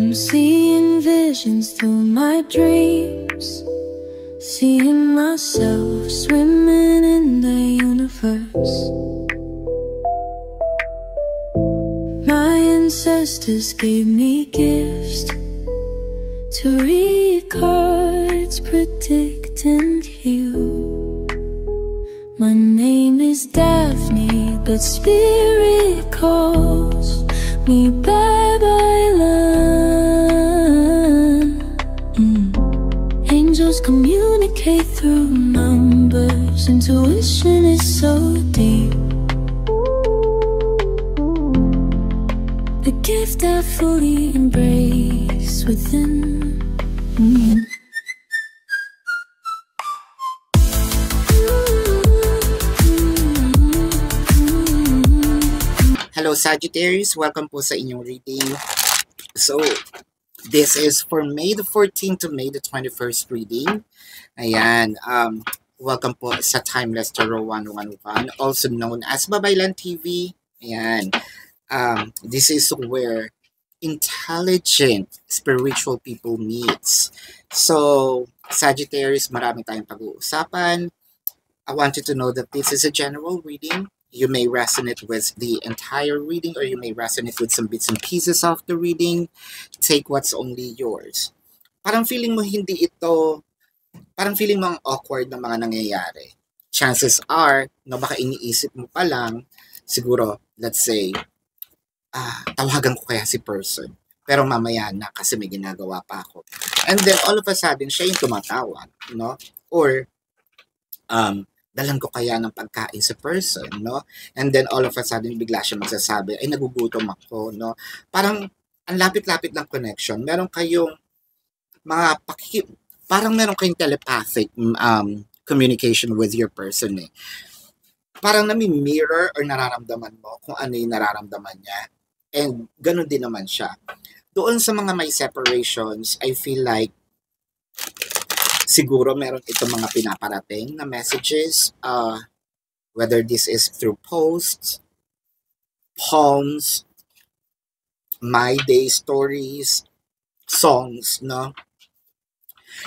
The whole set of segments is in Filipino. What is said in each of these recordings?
I'm seeing visions through my dreams, seeing myself swimming in the universe. My ancestors gave me gifts to read cards, predict and heal. My name is Daphne, but spirit calls me bye-bye love. Angels communicate through numbers. Intuition is so deep. The gift I fully embrace within. Hello Sagittarius, welcome po sa inyong reading. So, this is for May the 14th to May the 21st reading. Ayan, welcome po sa Timeless Tarot 111, also known as Babaylan TV. Ayan, this is where intelligent spiritual people meets. So, Sagittarius, marami tayong pag-uusapan. I want you to know that this is a general reading. You may resonate with the entire reading or you may resonate with some bits and pieces of the reading. Take what's only yours. Parang feeling mo parang feeling mo ang awkward ng mga nangyayari. Chances are, no, baka iniisip mo pa lang, siguro, let's say, tawagan ko kaya si person. Pero mamaya na kasi may ginagawa pa ako. And then all of a sudden, siya yung tumatawag, no? Or, dalan ko kaya ng pagkain sa person, no? And then all of a sudden, bigla siya magsasabi, ay nagugutom ako, no? Parang, ang lapit-lapit ng connection. Meron kayong parang meron kayong telepathic communication with your person, eh. Parang nami-mirror or nararamdaman mo kung ano yung nararamdaman niya. And ganun din naman siya. Doon sa mga may separations, I feel like siguro meron itong mga pinaparating na messages, whether this is through posts, poems, my day stories, songs, no?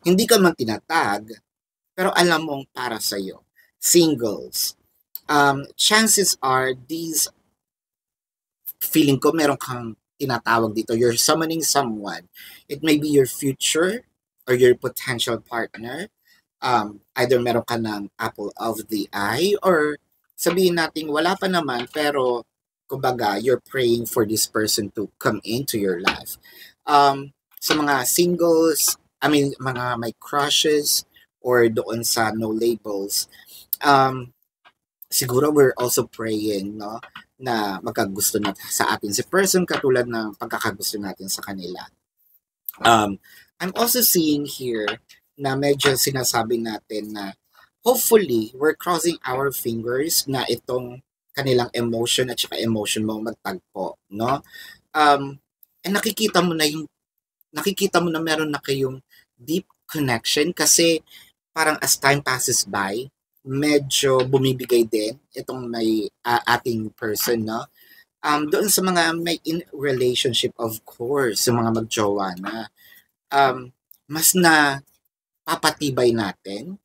Hindi ka man tinatag, pero alam mong para sa'yo. Singles. Chances are, these, feeling ko meron kang tinatawag dito. You're summoning someone. It may be your future or your potential partner. Either meron ka ng apple of the eye or sabihin natin wala pa naman pero kumbaga you're praying for this person to come into your life. Sa mga singles, mga may crushes or doon sa no labels, siguro we're also praying, no, na magkagusto natin sa atin si person katulad ng pagkakagusto natin sa kanila. I'm also seeing here na medyo sinasabi natin na hopefully we're crossing our fingers na itong kanilang emotion at saka emotion mo magtagpo, no? And nakikita mo na meron na kayong deep connection kasi parang as time passes by, medyo bumibigay din itong may ating person, no? Doon sa mga may in relationship, of course, sa mga magjowa na, mas na papatibay natin,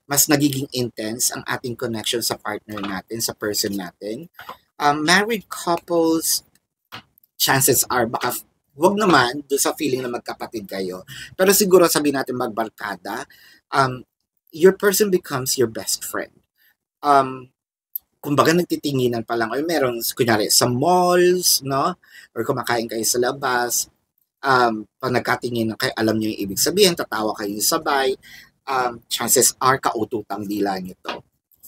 mas nagiging intense ang ating connection sa partner natin, sa person natin. Married couples, chances are, baka wag naman doon sa feeling na magkapatid kayo. Pero siguro sabihin natin magbarkada, your person becomes your best friend. Kumbaga nagtitinginan pa lang, or meron, kunyari, sa malls, no? Or kumakain kayo sa labas, pag nagkatingin kayo, alam nyo yung ibig sabihin, tatawa kayo sabay, chances are kaututang dila nyo to.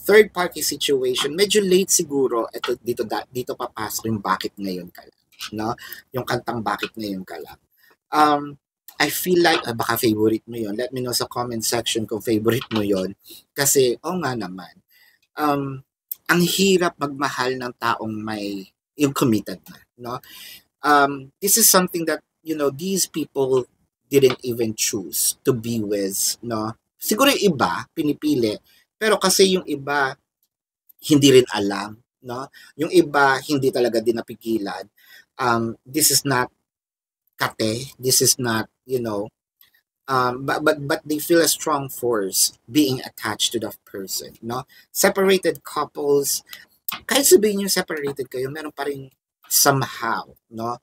Third party situation, medyo late siguro, dito papasok yung bakit ngayon ka lang, no? Yung kantang bakit ngayon ka lang. I feel like, baka favorite mo yon. Let me know sa comment section kung favorite mo yon. Kasi, nga naman, ang hirap magmahal ng taong may, yung committed na, no? This is something that, these people didn't even choose to be with, no? Siguro yung iba, pinipili, pero kasi yung iba, hindi rin alam, no? Yung iba, hindi talaga din napigilan. This is not kate. This is not, but they feel a strong force being attached to that person, no? Separated couples, kahit sabihin yung separated kayo, meron pa rin somehow, no?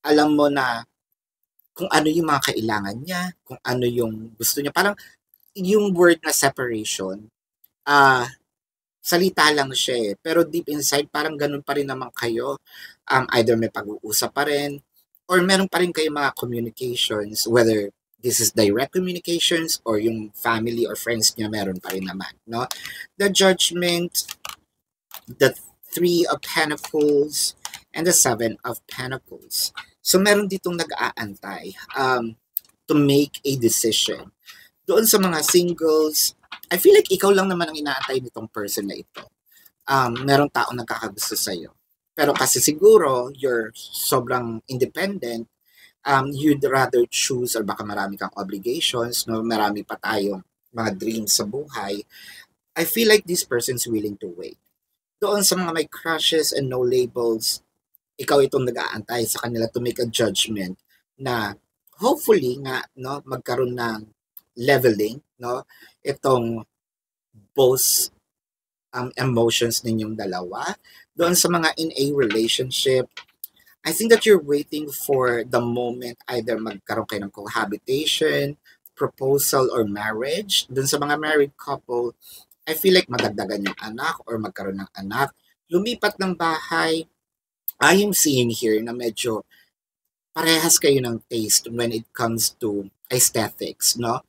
Alam mo na kung ano yung mga kailangan niya, kung ano yung gusto niya. Parang yung word na separation, ah, salita lang siya eh. Pero deep inside, parang ganun pa rin naman kayo. Either may pag-uusap pa rin, or meron pa rin kayo mga communications, whether this is direct communications or yung family or friends niya, meron pa rin naman, no? The Judgment, the Three of Pentacles, and the Seven of Pentacles. So, meron ditong nag-aantay to make a decision. Doon sa mga singles, I feel like ikaw lang naman ang inaantay nitong person na ito. Merong taong nagkakagusto sa'yo. Pero kasi siguro, you're sobrang independent, you'd rather choose, or baka marami kang obligations, no? Marami pa tayong mga dreams sa buhay. I feel like this person's willing to wait. Doon sa mga may crushes and no labels, ikaw itong nag-aantay sa kanila to make a judgment na hopefully nga, no, magkaroon ng leveling, no, itong both emotions ninyong dalawa. Doon sa mga in a relationship, I think that you're waiting for the moment either magkaroon kayo ng cohabitation, proposal, or marriage. Doon sa mga married couple, I feel like madagdagan yung anak or magkaroon ng anak. Lumipat ng bahay, I am seeing here na medyo parehas kayo ng taste when it comes to aesthetics, no?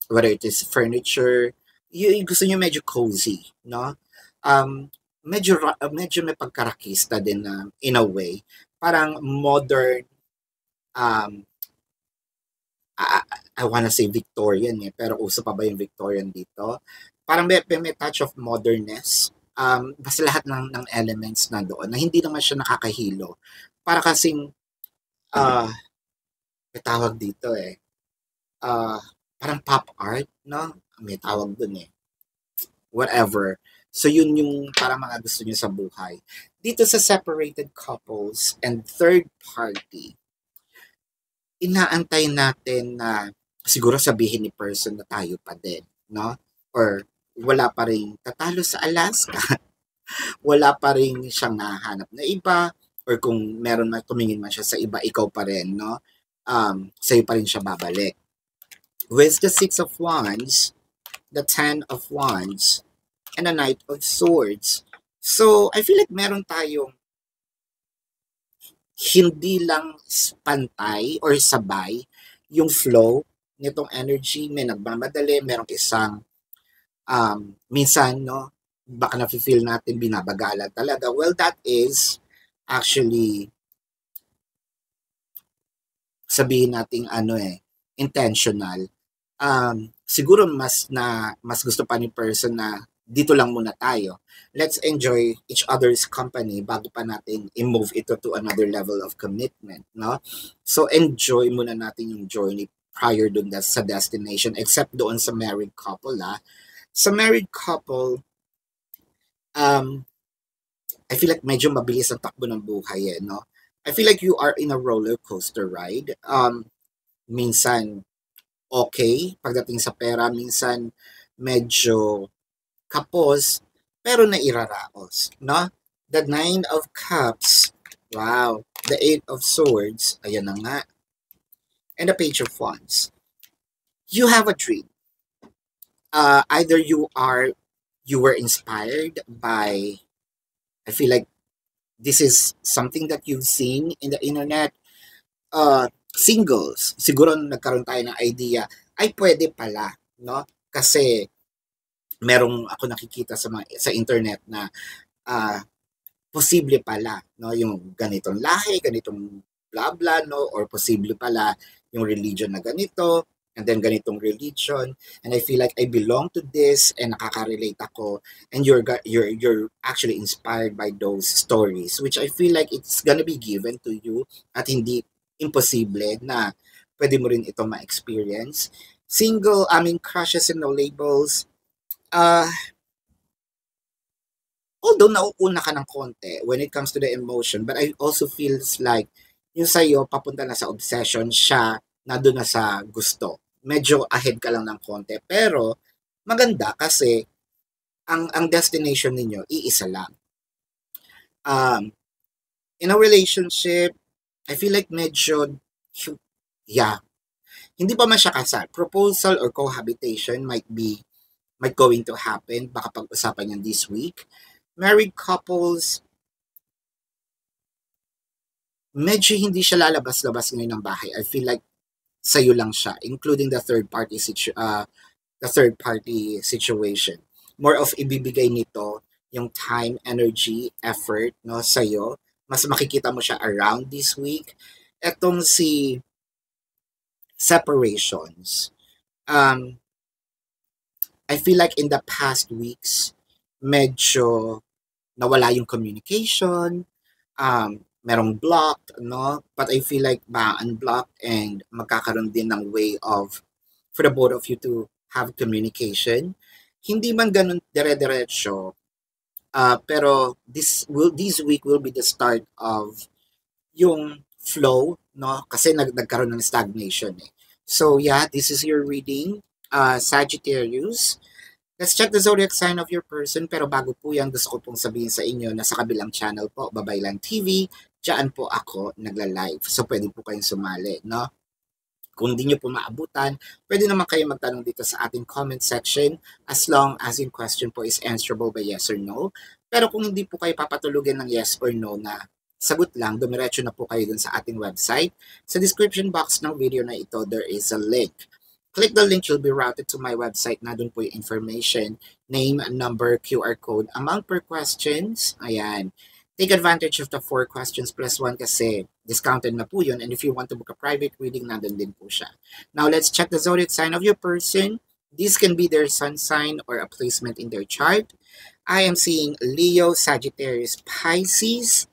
Whether it is furniture, yung gusto niyo medyo cozy, no? Medyo may pagkarakista din na in a way. Parang modern, I wanna say Victorian eh, pero uso pa ba yung Victorian dito? Parang may touch of modernness. Basta lahat ng elements na doon na hindi naman siya nakakahilo. Para kasing, may tawag dito eh, parang pop art, no? May tawag dun eh. Whatever. So yun yung parang mga gusto niyo sa buhay. Dito sa separated couples and third party, inaantay natin na siguro sabihin ni person na tayo pa din, no? Or wala pa rin tatalo sa Alaska. Wala pa rin siyang nahanap na iba, or kung meron man tumingin man siya sa iba, ikaw pa rin, no? Sa'yo pa rin siya babalik. With the Six of Wands, the Ten of Wands, and the Knight of Swords. So, I feel like meron tayong hindi lang pantay or sabay yung flow nitong energy. May nagmamadali, merong isang minsan, no, baka na-feel natin binabagalan talaga. Well, that is actually, sabihin natin intentional. Siguro mas gusto pa ni person na dito lang muna tayo. Let's enjoy each other's company bago pa natin i-move ito to another level of commitment, no? So enjoy muna natin yung journey prior dun sa destination, except doon sa married couple, Sa married couple, I feel like medyo mabilis ang takbo ng buhay, no? I feel like you are in a roller coaster ride. Minsan, okay, pagdating sa pera, minsan medyo kapos, pero nairaraos, no? The Nine of Cups, wow. The Eight of Swords, ayan na nga. And the Page of Wands. You have a dream. Either you were inspired by, I feel like this is something that you've seen in the internet. Singles, siguro nagkaroon tayo ng idea, ay pwede pala, no? Kasi merong ako nakikita sa internet na posible pala, no, yung ganitong lahi, ganitong blah blah, no, or posible pala yung religion na ganito, and then ganitong religion, and I feel like I belong to this and nakaka-relate ako, and you're actually inspired by those stories, which I feel like it's gonna be given to you at hindi imposible na pwede mo rin ito ma-experience. Single, crushes and no labels, although nauuna ka ng konti when it comes to the emotion, but I also feels like yung sa'yo, papunta na sa obsession, siya, nandun na sa gusto. Medyo ahead ka lang ng konti. Pero, maganda kasi, ang destination ninyo, iisa lang. In a relationship, I feel like medyo, yeah, hindi pa man siya kasal. Proposal or cohabitation might going to happen. Baka pag-usapan yan this week. Married couples, medyo hindi siya lalabas-labas ngayon ng bahay. I feel like sa'yo lang siya, including the third party situation. More of ibibigay nito yung time, energy, effort, no, sa'yo. Mas makikita mo siya around this week. Etong si separations. I feel like in the past weeks, medyo nawala yung communication, merong blocked, no? But I feel like unblocked and magkakaroon din ng way of for the both of you to have communication. Hindi man ganun dire-diretso, pero this week will be the start of yung flow, no? Kasi nagkaroon ng stagnation eh. So yeah, this is your reading, Sagittarius. Let's check the zodiac sign of your person. Pero bago po yan, gusto ko pong sabihin sa inyo na sa kabilang channel po, Babaylan TV, dyan po ako nagla-live. So pwede po kayong sumali, no? Kung hindi nyo po maabutan, pwede naman kayo magtanong dito sa ating comment section as long as yung question po is answerable by yes or no. Pero kung hindi po kayo papatulugin ng yes or no na sagot lang, dumiretso na po kayo dun sa ating website. Sa description box ng video na ito, there is a link. Click the link, you'll be routed to my website. Na dun po yung information, name, number, QR code, amount per questions. Ayan. Take advantage of the 4 questions plus 1 kasi discounted na po yun. And if you want to book a private reading, nandun din po siya. Now, let's check the zodiac sign of your person. This can be their sun sign or a placement in their chart. I am seeing Leo, Sagittarius, Pisces,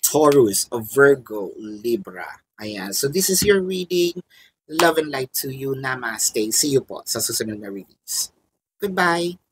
Taurus, Virgo, Libra. Ayan. So, this is your reading. Love and light to you. Namaste. See you po sa susunod na readings. Goodbye.